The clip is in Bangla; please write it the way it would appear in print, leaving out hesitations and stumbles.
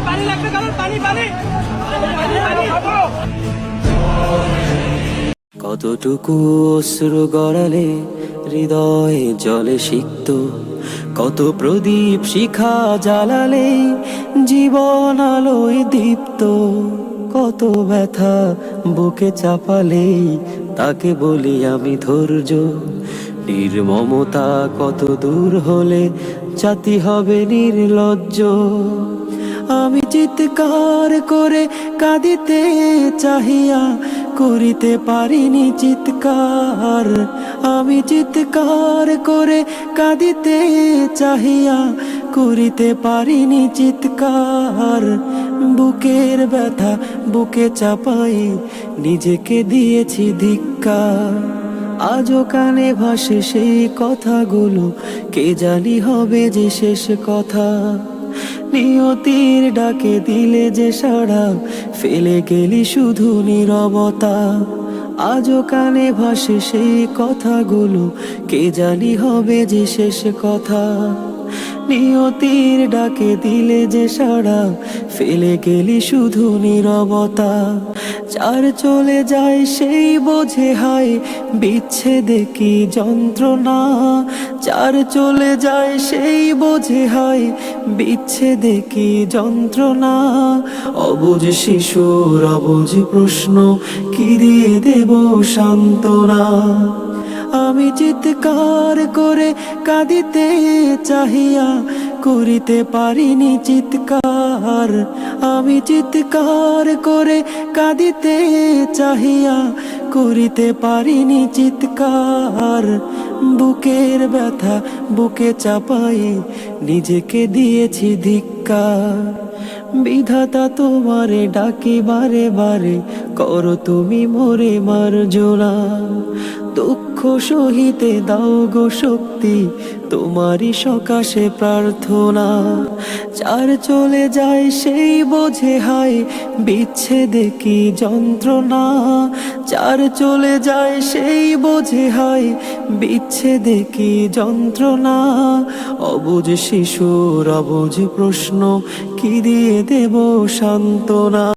পানি লাগবে কারণ পানি পানি কতটুকু অশ্রু গড়ালে হৃদয়ে জলে সিক্ত, কত প্রদীপ শিখা জ্বালালে জীবন আলোয় দীপ্ত, কত ব্যথা বুকে চাপালে তাকে বলি আমি ধৈর্য। নির্মমতা কত দূর হলে জাতি হবে নির্লজ্জ। আমি চিৎকার করে কাঁদিতে চাহিয়া করিতে পারিনি চিৎকার। আমি চিৎকার করে কাঁদিতে চাহিয়া করিতে পারিনি চিৎকার। বুকের ব্যথা বুকে চাপাই নিজেকে দিয়েছি ধিক্কার। আজও কানে ভাসে সেই কথাগুলো, কে জানি হবে যে শেষ কথা। নিয়তির ডাকে দিলে যে সাড়া, ফেলে গেলি শুধু নীরবতা। আজও কানে ভাসে সেই কথাগুলো, কে জানি হবে যে শেষ কথা। নিয়তির ডাকে দিলে যে সাড়া, ফেলে গেলি শুধু নীরবতা। যার চলে যায় সেই বোঝে হায় বিচ্ছেদে কি যন্ত্রণা। যার চলে যায় সেই বোঝে হায় বিচ্ছেদে কি যন্ত্রণা। অবুঝ শিশুর অবুঝ প্রশ্ন, কি দিয়ে দেব সান্ত্বনা। আমি চিৎকার করে কাঁদিতে চাহিয়া করিতে পারিনি চিৎকার। আমি চিৎকার করে কাঁদিতে চাহিয়া করিতে পারিনি চিৎকার। বুকের ব্যথা বুকে চাপাই নিজেকে দিয়েছি ধিক্কার। বিধাতা তোমারে ডাকি বারে বারে, করো তুমি মোরে মার্জনা। দুঃখ সহিতে দাও গো শক্তি, তোমারই সকাশে প্রার্থনা। যার চলে যায় সেই বোঝে হায় বিচ্ছেদে কি যন্ত্রণা। যার চলে যায় সেই বোঝে হায় বিচ্ছেদে কি যন্ত্রণা। অবুঝ শিশুর অবুঝ প্রশ্ন, কি দিয়ে দেব সান্ত্বনা।